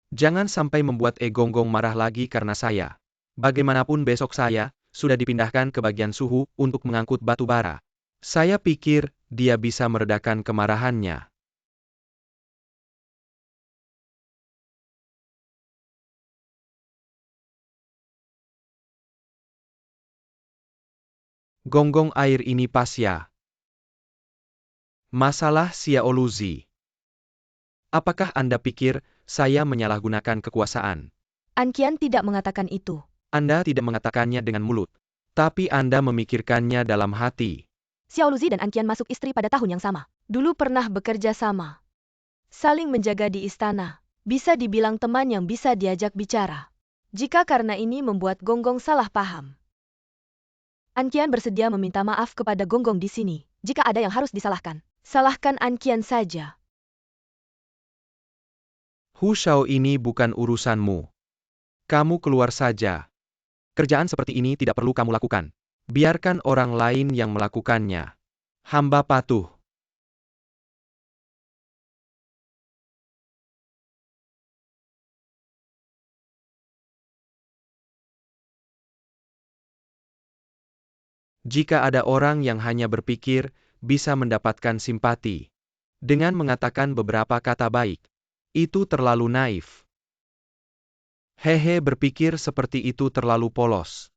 Jangan sampai membuat Gonggong marah lagi karena saya. Bagaimanapun besok saya sudah dipindahkan ke bagian suhu untuk mengangkut batu bara. Saya pikir dia bisa meredakan kemarahannya. Gonggong air ini pas ya. Masalah Xiaoluzi. Apakah Anda pikir saya menyalahgunakan kekuasaan? Anqian tidak mengatakan itu. Anda tidak mengatakannya dengan mulut, tapi Anda memikirkannya dalam hati. Xiaoluzi dan Anqian masuk istri pada tahun yang sama. Dulu pernah bekerja sama. Saling menjaga di istana. Bisa dibilang teman yang bisa diajak bicara. Jika karena ini membuat Gonggong salah paham, Anqian bersedia meminta maaf kepada Gonggong di sini. Jika ada yang harus disalahkan, salahkan Anqian saja. Hu Shao ini bukan urusanmu. Kamu keluar saja. Kerjaan seperti ini tidak perlu kamu lakukan. Biarkan orang lain yang melakukannya. Hamba patuh. Jika ada orang yang hanya berpikir bisa mendapatkan simpati dengan mengatakan beberapa kata baik, itu terlalu naif. Hehe, berpikir seperti itu terlalu polos.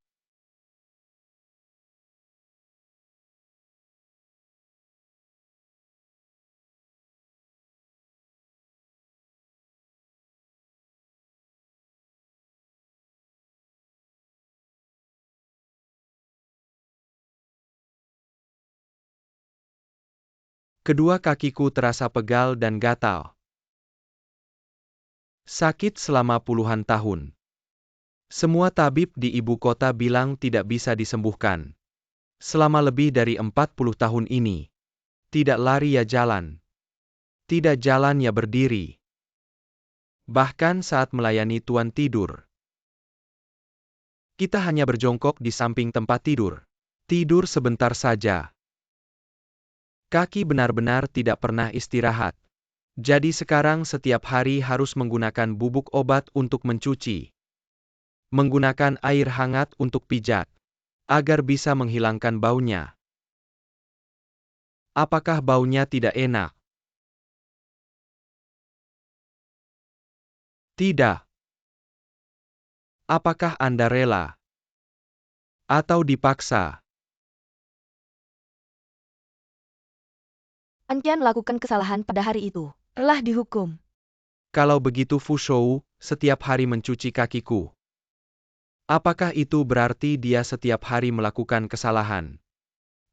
Kedua kakiku terasa pegal dan gatal. Sakit selama puluhan tahun. Semua tabib di ibu kota bilang tidak bisa disembuhkan. Selama lebih dari 40 tahun ini. Tidak lari ya jalan. Tidak jalan ya berdiri. Bahkan saat melayani tuan tidur. Kita hanya berjongkok di samping tempat tidur. Tidur sebentar saja. Kaki benar-benar tidak pernah istirahat. Jadi sekarang setiap hari harus menggunakan bubuk obat untuk mencuci. Menggunakan air hangat untuk pijat. Agar bisa menghilangkan baunya. Apakah baunya tidak enak? Tidak. Apakah Anda rela? Atau dipaksa? Anqian melakukan kesalahan pada hari itu. Telah dihukum. Kalau begitu Fu Shou setiap hari mencuci kakiku. Apakah itu berarti dia setiap hari melakukan kesalahan?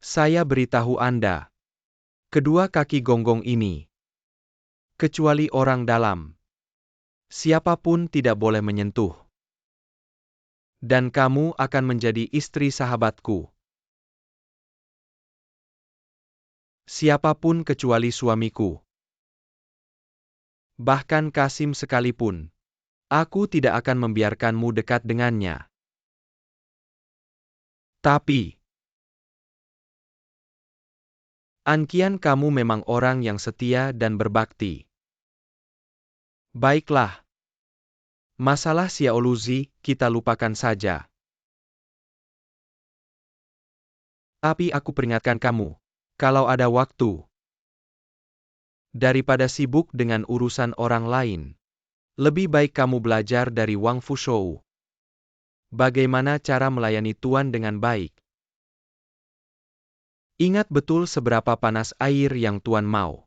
Saya beritahu Anda. Kedua kaki Gonggong ini. Kecuali orang dalam. Siapapun tidak boleh menyentuh. Dan kamu akan menjadi istri sahabatku. Siapapun kecuali suamiku. Bahkan Kasim sekalipun. Aku tidak akan membiarkanmu dekat dengannya. Tapi, Anqian, kamu memang orang yang setia dan berbakti. Baiklah. Masalah Xiaoluzi, kita lupakan saja. Tapi aku peringatkan kamu. Kalau ada waktu. Daripada sibuk dengan urusan orang lain. Lebih baik kamu belajar dari Wang Fushou. Bagaimana cara melayani tuan dengan baik. Ingat betul seberapa panas air yang tuan mau.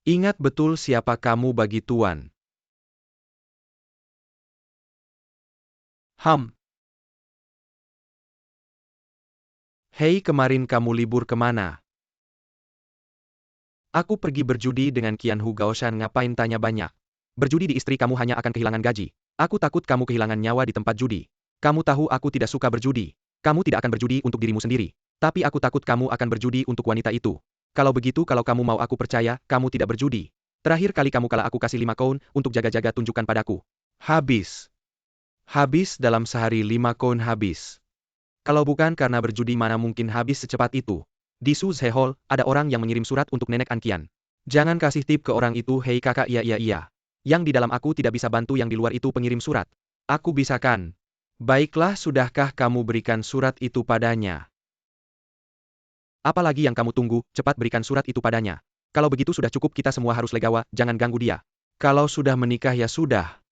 Ingat betul siapa kamu bagi tuan. Hei, kemarin kamu libur kemana? Aku pergi berjudi dengan Qian Hu Gaoshan. Ngapain tanya banyak? Berjudi di istri kamu hanya akan kehilangan gaji. Aku takut kamu kehilangan nyawa di tempat judi. Kamu tahu aku tidak suka berjudi. Kamu tidak akan berjudi untuk dirimu sendiri. Tapi aku takut kamu akan berjudi untuk wanita itu. Kalau begitu, kalau kamu mau aku percaya, kamu tidak berjudi. Terakhir kali kamu kalah aku kasih 5 koin untuk jaga-jaga tunjukkan padaku. Habis. Habis dalam sehari 5 koin habis. Kalau bukan karena berjudi mana mungkin habis secepat itu. Di Su Zhe Hall, ada orang yang mengirim surat untuk Nenek Anqian. Jangan kasih tip ke orang itu, hei kakak, iya. Yang di dalam aku tidak bisa bantu, yang di luar itu pengirim surat. Aku bisa kan? Baiklah, sudahkah kamu berikan surat itu padanya? Apalagi yang kamu tunggu, cepat berikan surat itu padanya. Kalau begitu sudah cukup, kita semua harus legawa, jangan ganggu dia. Kalau sudah menikah ya sudah.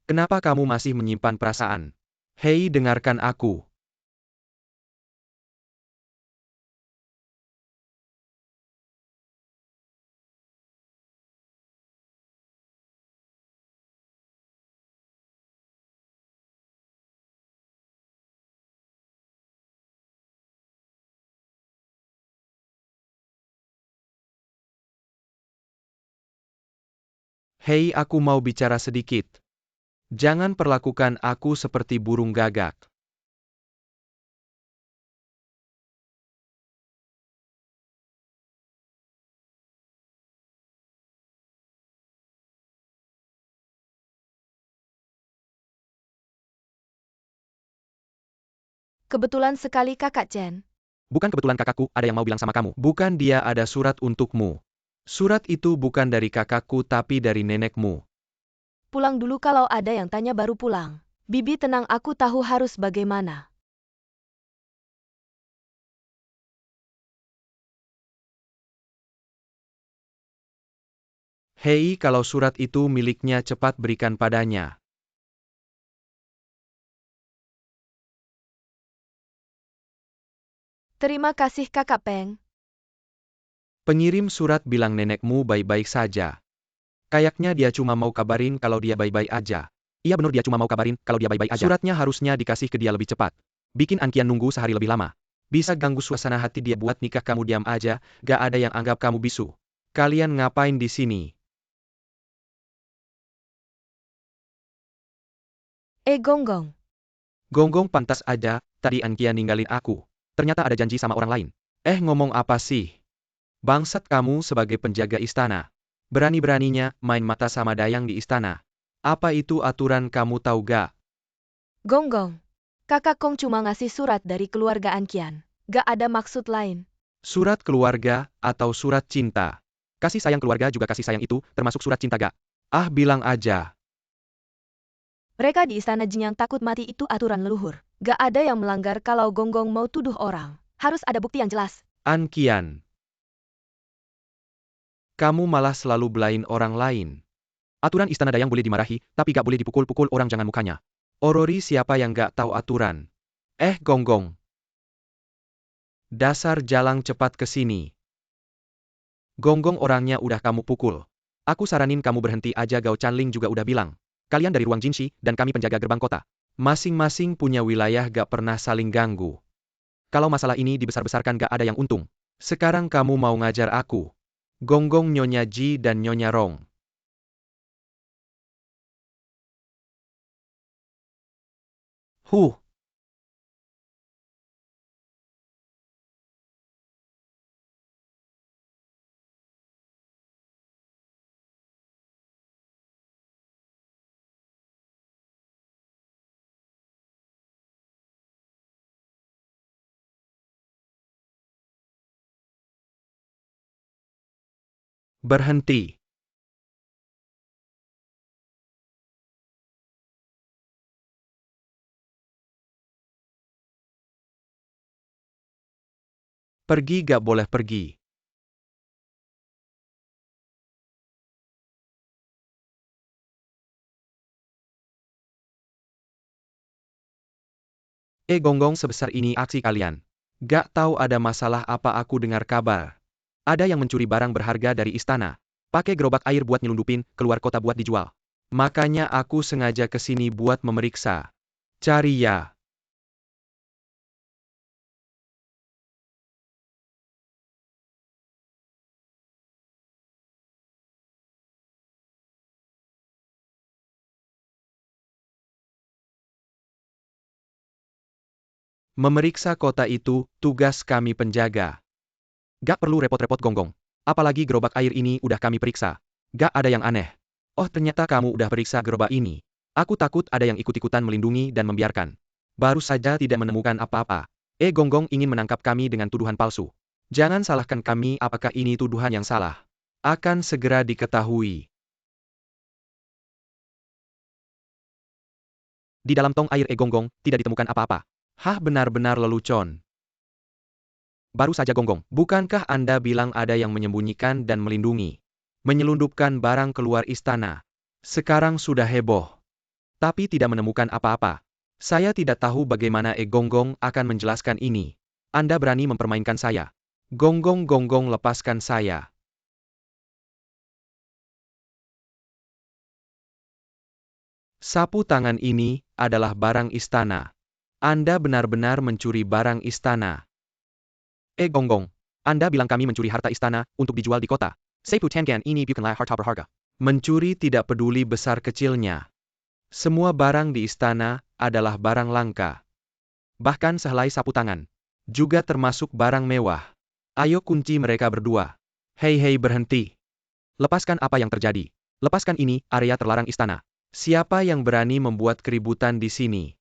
Kenapa kamu masih menyimpan perasaan? Hei, dengarkan aku. Hei, aku mau bicara sedikit. Jangan perlakukan aku seperti burung gagak. Kebetulan sekali kakak Chen. Bukan kebetulan kakakku, ada yang mau bilang sama kamu. Bukan, dia ada surat untukmu. Surat itu bukan dari kakakku tapi dari nenekmu. Pulang dulu, kalau ada yang tanya baru pulang. Bibi tenang, aku tahu harus bagaimana. Hei, kalau surat itu miliknya cepat berikan padanya. Terima kasih kakak Peng. Pengirim surat bilang nenekmu baik-baik saja. Kayaknya dia cuma mau kabarin kalau dia baik-baik aja. Iya benar, dia cuma mau kabarin kalau dia baik-baik aja. Suratnya harusnya dikasih ke dia lebih cepat. Bikin Ankian nunggu sehari lebih lama. Bisa ganggu suasana hati dia buat nikah, kamu diam aja, gak ada yang anggap kamu bisu. Kalian ngapain di sini? Gonggong. Gonggong, pantas aja, tadi Ankian ninggalin aku. Ternyata ada janji sama orang lain. Ngomong apa sih? Bangsat kamu sebagai penjaga istana. Berani-beraninya main mata sama dayang di istana. Apa itu aturan, kamu tahu gak? Gonggong. Kakak Kong cuma ngasih surat dari keluarga Ankian. Gak ada maksud lain. Surat keluarga, atau surat cinta? Kasih sayang keluarga juga kasih sayang itu, termasuk surat cinta gak? Ah, bilang aja. Mereka di istana Jin yang takut mati, itu aturan leluhur. Gak ada yang melanggar. Kalau Gonggong mau tuduh orang, harus ada bukti yang jelas. Ankian. Kamu malah selalu belain orang lain. Aturan istana dayang boleh dimarahi, tapi gak boleh dipukul-pukul orang, jangan mukanya. Orori, siapa yang gak tahu aturan? Gonggong. Dasar jalang, cepat ke sini. Gonggong, orangnya udah kamu pukul. Aku saranin kamu berhenti aja, Gao Chanling juga udah bilang. Kalian dari ruang Jinshi, dan kami penjaga gerbang kota. Masing-masing punya wilayah, gak pernah saling ganggu. Kalau masalah ini dibesar-besarkan gak ada yang untung. Sekarang kamu mau ngajar aku. Gonggong, Nyonya Ji dan Nyonya Rong. Berhenti. Pergi, gak boleh pergi. Gonggong, sebesar ini aksi kalian. Gak tahu ada masalah apa, aku dengar kabar. Ada yang mencuri barang berharga dari istana. Pakai gerobak air buat nyelundupin, keluar kota buat dijual. Makanya aku sengaja ke sini buat memeriksa. Cari ya. Memeriksa kota itu, tugas kami penjaga. Gak perlu repot-repot, Gonggong. Apalagi gerobak air ini udah kami periksa. Gak ada yang aneh. Oh, ternyata kamu udah periksa gerobak ini. Aku takut ada yang ikut-ikutan melindungi dan membiarkan. Baru saja tidak menemukan apa-apa. Gonggong ingin menangkap kami dengan tuduhan palsu. Jangan salahkan kami, apakah ini tuduhan yang salah? akan segera diketahui. Di dalam tong air Gonggong, tidak ditemukan apa-apa. Hah, benar-benar lelucon. Baru saja Gonggong, bukankah Anda bilang ada yang menyembunyikan dan melindungi? Menyelundupkan barang keluar istana. Sekarang sudah heboh. Tapi tidak menemukan apa-apa. Saya tidak tahu bagaimana Gonggong akan menjelaskan ini. Anda berani mempermainkan saya. Gonggong, lepaskan saya. Sapu tangan ini adalah barang istana. Anda benar-benar mencuri barang istana. Gonggong, Anda bilang kami mencuri harta istana untuk dijual di kota. Sapu tangan ini bukanlah harta berharga. Mencuri tidak peduli besar kecilnya. Semua barang di istana adalah barang langka. Bahkan sehelai sapu tangan. Juga termasuk barang mewah. Ayo kunci mereka berdua. Hei, berhenti. Lepaskan apa yang terjadi. Lepaskan ini, area terlarang istana. Siapa yang berani membuat keributan di sini?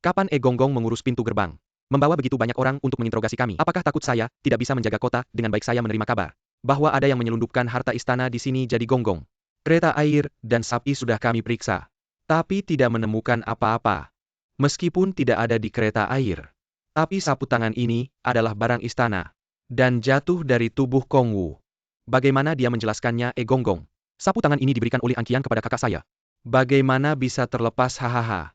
Kapan Gonggong mengurus pintu gerbang? Membawa begitu banyak orang untuk menginterogasi kami. Apakah takut saya tidak bisa menjaga kota dengan baik? Saya menerima kabar bahwa ada yang menyelundupkan harta istana di sini. Jadi Gonggong, kereta air, dan sapi sudah kami periksa. Tapi tidak menemukan apa-apa. Meskipun tidak ada di kereta air. Tapi sapu tangan ini adalah barang istana. Dan jatuh dari tubuh Kongwu. Bagaimana dia menjelaskannya? Gonggong, sapu tangan ini diberikan oleh Angkian kepada kakak saya. Bagaimana bisa terlepas? Hahaha.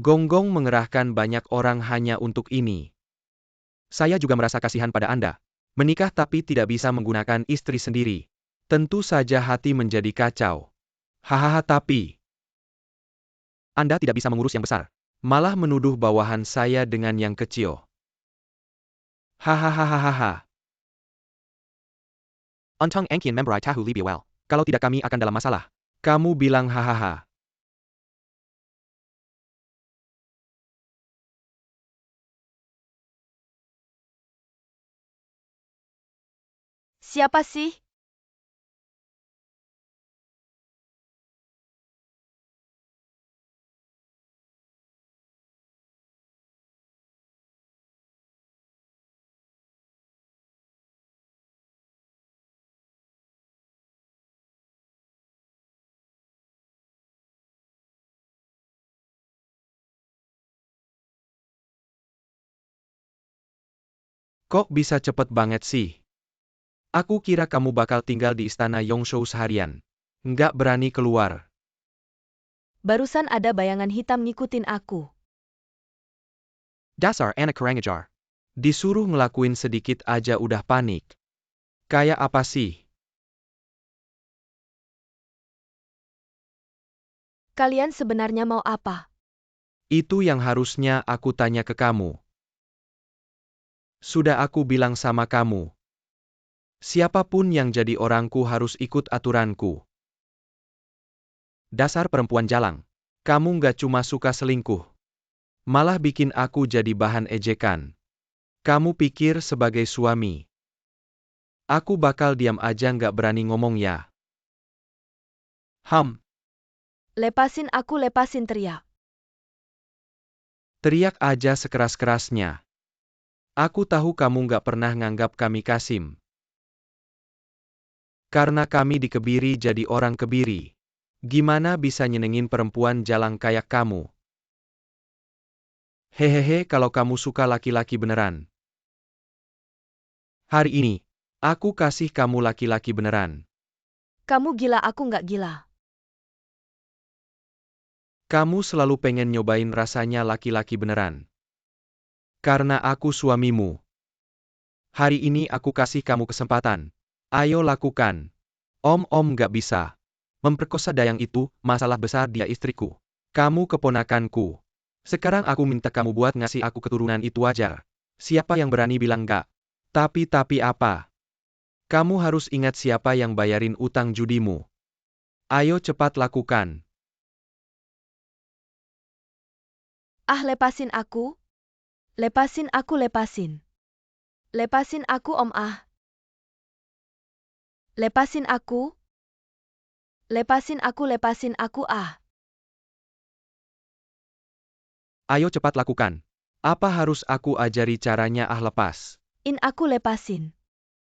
Gonggong mengerahkan banyak orang hanya untuk ini. Saya juga merasa kasihan pada Anda. Menikah tapi tidak bisa menggunakan istri sendiri. Tentu saja hati menjadi kacau. Hahaha, tapi Anda tidak bisa mengurus yang besar. Malah menuduh bawahan saya dengan yang kecil. Hahaha. Untang Angkian memberi tahu lebih well. Kalau tidak kami akan dalam masalah. Kamu bilang hahaha. Siapa sih? Kok bisa cepet banget sih? Aku kira kamu bakal tinggal di istana Yongshou seharian. Nggak berani keluar. Barusan ada bayangan hitam ngikutin aku. Dasar anak kurang ajar. Disuruh ngelakuin sedikit aja udah panik. Kayak apa sih? Kalian sebenarnya mau apa? Itu yang harusnya aku tanya ke kamu. Sudah aku bilang sama kamu. Siapapun yang jadi orangku harus ikut aturanku. Dasar perempuan jalang. Kamu nggak cuma suka selingkuh. Malah bikin aku jadi bahan ejekan. Kamu pikir sebagai suami aku bakal diam aja nggak berani ngomong ya? Lepasin aku, lepasin, teriak. Teriak aja sekeras-kerasnya. Aku tahu kamu nggak pernah nganggap kami Kasim. Karena kami dikebiri jadi orang kebiri. Gimana bisa nyenengin perempuan jalang kayak kamu? Hehehe, kalau kamu suka laki-laki beneran. Hari ini, aku kasih kamu laki-laki beneran. Kamu gila, aku nggak gila. Kamu selalu pengen nyobain rasanya laki-laki beneran. Karena aku suamimu. Hari ini aku kasih kamu kesempatan. Ayo lakukan. Om nggak bisa. Memperkosa Dayang itu, masalah besar, dia istriku. Kamu keponakanku. Sekarang aku minta kamu buat ngasih aku keturunan, itu wajar. Siapa yang berani bilang nggak? Tapi apa? Kamu harus ingat siapa yang bayarin utang judimu. Ayo cepat lakukan. Lepasin aku. Lepasin aku, lepasin. Lepasin aku, Om. Lepasin aku. Lepasin aku, lepasin aku. Ayo cepat lakukan. Apa harus aku ajari caranya? Lepas. Aku lepasin.